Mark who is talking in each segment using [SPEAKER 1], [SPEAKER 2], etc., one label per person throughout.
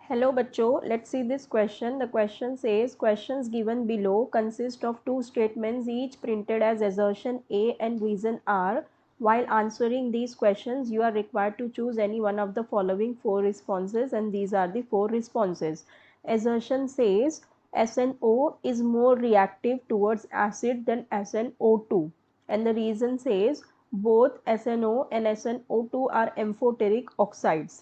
[SPEAKER 1] Hello बच्चों, let's see this question. The question says questions given below consist of two statements each printed as assertion A and reason R. While answering these questions, you are required to choose any one of the following four responses, and these are the four responses. Assertion says SNO is more reactive towards acid than SNO2, and the reason says both SNO and SNO2 are amphoteric oxides.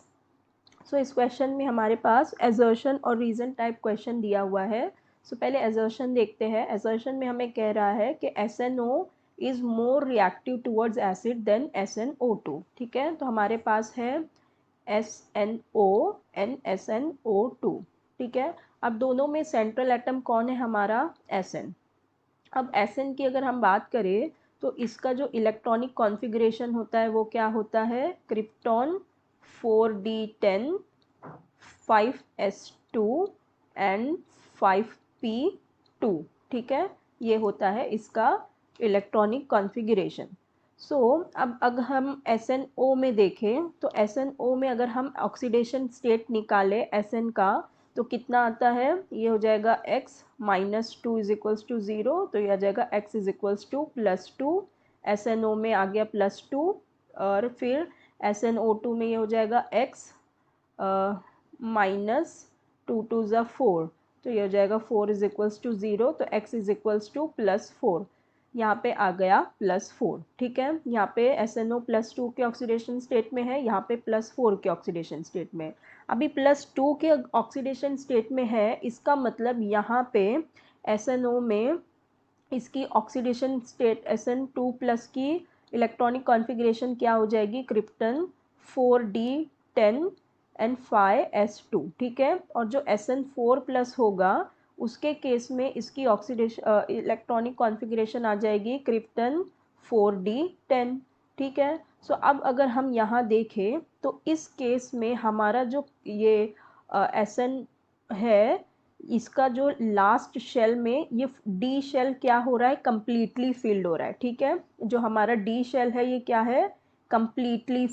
[SPEAKER 1] इस question में हमारे पास assertion और reason type question दिया हुआ है. पहले assertion देखते हैं. एजर्शन में हमें कह रहा है कि SNO is more reactive towards acid than SNO2. ठीक है, तो हमारे पास है SNO एंड SNO2. ठीक है, अब दोनों में सेंट्रल एटम कौन है हमारा? SN. अब SN की अगर हम बात करें तो इसका जो इलेक्ट्रॉनिक कॉन्फ़िगरेशन होता है वो क्या होता है? Krypton 4d10 5s2 and 5p2. ठीक है, ये होता है इसका इलेक्ट्रॉनिक कॉन्फ़िगरेशन. अब अगर हम SNO में देखें तो SNO में अगर हम ऑक्सीडेशन स्टेट निकालें SN का तो कितना आता है? ये हो जाएगा x -2 इज इक्वल्स टू 0, तो ये आ जाएगा x is equals to +2. SNO में आ गया +2 और फिर SNO2 में ये हो जाएगा x -2 = 4, तो ये हो जाएगा 4 इज इक्वल्स टू 0, तो x इज इक्वल्स टू +4. यहाँ पे आ गया +4. ठीक है, यहाँ पे SNO +2 के ऑक्सीडेशन स्टेट में है, यहाँ पे +4 के ऑक्सीडेशन स्टेट में. अभी +2 के ऑक्सीडेशन स्टेट में है, इसका मतलब यहाँ पे SNO में इसकी ऑक्सीडेशन स्टेट SN2+ की इलेक्ट्रॉनिक कॉन्फ़िगरेशन क्या हो जाएगी? Krypton 4d10 and 5s2. ठीक है, और जो SN4+ होगा उसके केस में इसकी ऑक्सीडेशन इलेक्ट्रॉनिक कॉन्फ़िगरेशन आ जाएगी क्रिप्टन 4d10. ठीक है, अब अगर हम यहाँ देखें तो इस केस में हमारा जो ये SN है, इसका जो लास्ट शेल में ये डी शेल क्या हो रहा है? कम्प्लीटली फिल्ड हो रहा है. ठीक है, जो हमारा डी शेल है ये क्या है? कम्प्लीटली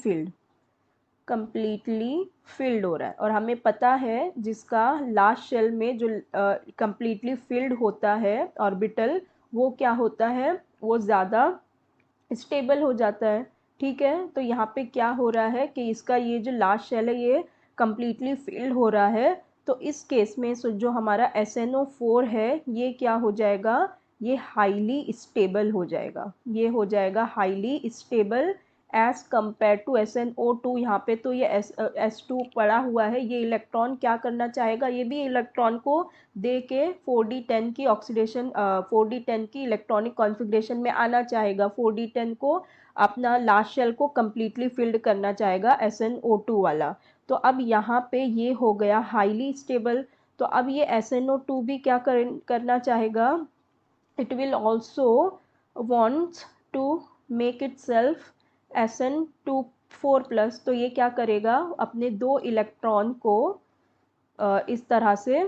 [SPEAKER 1] फिल्ड हो रहा है. और हमें पता है जिसका लास्ट शेल में जो कम्प्लीटली फिल्ड होता है ऑर्बिटल, वो क्या होता है? वो ज़्यादा स्टेबल हो जाता है. ठीक है, तो यहाँ पे क्या हो रहा है कि इसका ये जो लास्ट शेल है ये कम्प्लीटली फिल्ड हो रहा है. तो इस केस में जो हमारा SNO4 है ये क्या हो जाएगा? ये हाईली स्टेबल हो जाएगा. ये हो जाएगा highly stable as compare to SNO2. यहाँ पे तो ये S2 पड़ा हुआ है, ये इलेक्ट्रॉन क्या करना चाहेगा? ये भी इलेक्ट्रॉन को दे के 4d10 की ऑक्सीडेशन 4d10 की इलेक्ट्रॉनिक कॉन्फ़िगरेशन में आना चाहेगा. 4d10 को अपना लास्ट शेल को कम्प्लीटली फिल्ड करना चाहेगा SNO2 वाला. तो अब यहाँ पे ये हो गया हाईली स्टेबल. तो अब ये SNO2 भी क्या करना चाहेगा? It will also wants to make itself SN2 4+. तो ये क्या करेगा? अपने दो इलेक्ट्रॉन को इस तरह से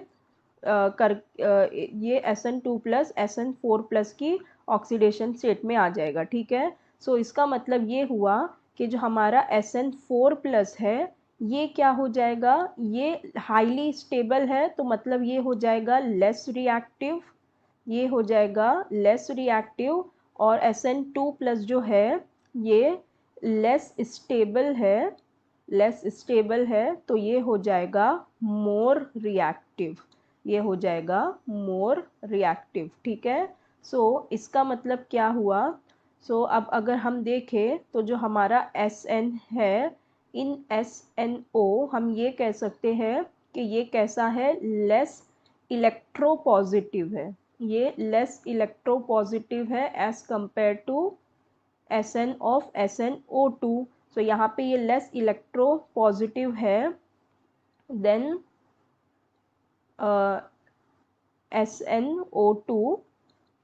[SPEAKER 1] ये SN2+ SN4+ की ऑक्सीडेशन स्टेट में आ जाएगा. ठीक है, इसका मतलब ये हुआ कि जो हमारा SN4+ है ये क्या हो जाएगा? ये हाईली स्टेबल है, तो मतलब ये हो जाएगा लेस रिएक्टिव. ये हो जाएगा लेस रिएक्टिव. और SN2+ जो है ये लेस स्टेबल है, तो ये हो जाएगा मोर रिएक्टिव. ये हो जाएगा मोर रिएक्टिव. ठीक है, इसका मतलब क्या हुआ? अब अगर हम देखें तो जो हमारा SN है, इन SNO हम ये कह सकते हैं कि ये कैसा है? लेस इलेक्ट्रोपॉजिटिव है. ये लेस इलेक्ट्रोपॉजिटिव है as compare to SN of SNO2. यहाँ पे ये लेस इलेक्ट्रोपॉजिटिव है देन SNO2.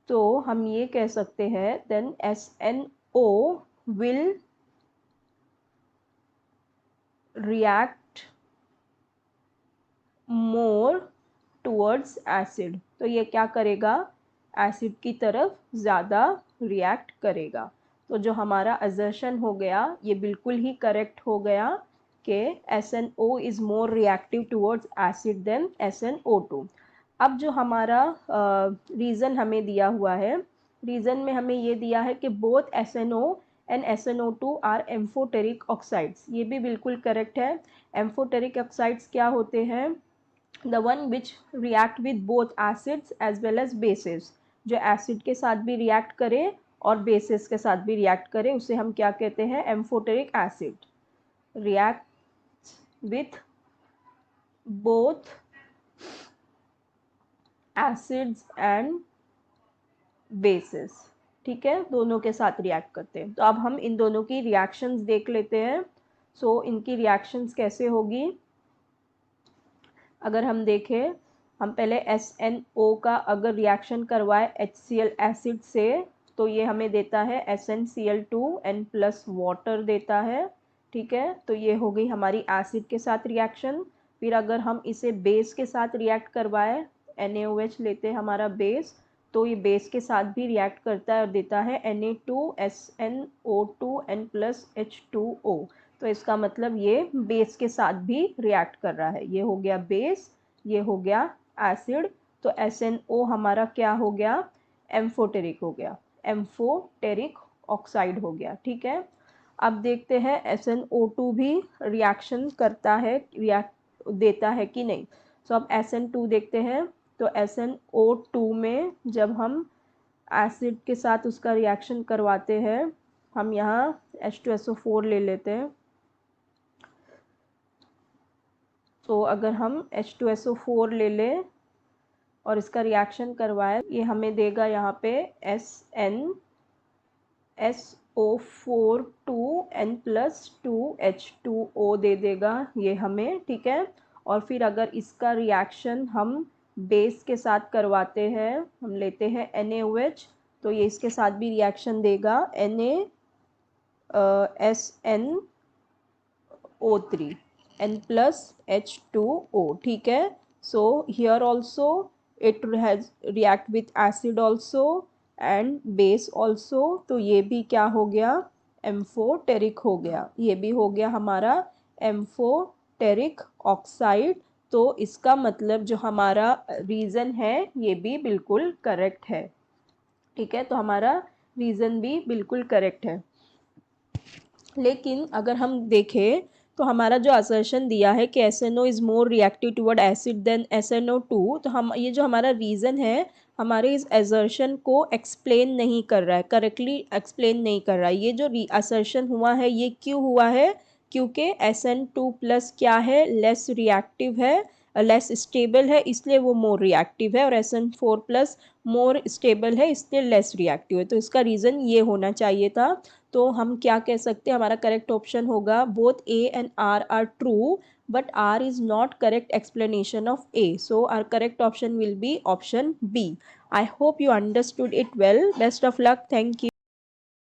[SPEAKER 1] तो हम ये कह सकते हैं then SNO will react more towards acid. तो ये क्या करेगा? एसिड की तरफ ज़्यादा रिएक्ट करेगा. तो जो हमारा असर्शन हो गया ये बिल्कुल ही करेक्ट हो गया. के SNO is more reactive towards acid than SNO2। अब जो हमारा रीज़न हमें दिया हुआ है, रीज़न में हमें ये दिया है कि both SNO and SNO2 are amphoteric oxides. ये भी बिल्कुल करेक्ट है। एम्फोटेरिक ऑक्साइड्स क्या होते हैं? The one which react with both acids as well as bases. जो एसिड के साथ भी रिएक्ट करे और बेसिस के साथ भी रिएक्ट करे उसे हम क्या कहते हैं? Amphoteric acid. React with both acids and bases, ठीक है, दोनों के साथ रिएक्ट करते हैं। तो अब हम इन दोनों की रिएक्शंस देख लेते हैं। सो इनकी रिएक्शंस कैसे होगी? अगर हम देखें, हम पहले SNO का अगर रिएक्शन करवाए HCl एसिड से तो ये हमें देता है SnCl2n प्लस वाटर देता है, ठीक है। तो ये हो गई हमारी एसिड के साथ रिएक्शन। फिर अगर हम इसे बेस के साथ रिएक्ट करवाए, NaOH लेते हैं हमारा बेस, तो ये बेस के साथ भी रिएक्ट करता है और देता है Na2SnO2n प्लस H2O। तो इसका मतलब ये बेस के साथ भी रिएक्ट कर रहा है। ये हो गया बेस, ये हो गया एसिड। तो SNO हमारा क्या हो गया? एम्फोटेरिक हो गया, एम्फोटेरिक ऑक्साइड हो गया, ठीक है। अब देखते हैं SNO2 भी रिएक्शन करता है, रिएक्ट देता है कि नहीं। सो अब SN2 देखते हैं। तो SNO2 में जब हम एसिड के साथ उसका रिएक्शन करवाते हैं, हम यहाँ H2SO4 ले लेते हैं। तो अगर हम H2SO4 ले लें और इसका रिएक्शन करवाएं, ये हमें देगा यहाँ पे SnSO4 2n प्लस 2H2O दे देगा ये हमें, ठीक है। और फिर अगर इसका रिएक्शन हम बेस के साथ करवाते हैं, हम लेते हैं NaOH, तो ये इसके साथ भी रिएक्शन देगा NaSnO3 n plus H2O, ठीक है। So here also it has react with acid also and base also। तो ये भी क्या हो गया? एम्फोटेरिक हो गया। ये भी हो गया हमारा एम्फोटेरिक ऑक्साइड। तो इसका मतलब जो हमारा रीज़न है ये भी बिल्कुल करेक्ट है, ठीक है। तो हमारा रीज़न भी बिल्कुल करेक्ट है। लेकिन अगर हम देखें तो हमारा जो असर्शन दिया है कि SNO is more reactive toward acid than SNO2, तो हम ये जो हमारा रीज़न है हमारे इस असर्शन को एक्सप्लेन नहीं कर रहा है, करेक्टली एक्सप्लेन नहीं कर रहा है। ये जो असर्शन हुआ है ये क्यों हुआ है? क्योंकि SN2 प्लस क्या है? लेस रिएक्टिव है, लेस स्टेबल है, इसलिए वो मोर रिएक्टिव है। और SN4 प्लस मोर स्टेबल है, इसलिए लेस रिएक्टिव है। तो इसका रीज़न ये होना चाहिए था। तो हम क्या कह सकते हैं? हमारा करेक्ट ऑप्शन होगा both A and R are true, but R is not correct explanation of A. So our correct option will be option B. I hope you understood it well. Best of luck. Thank you.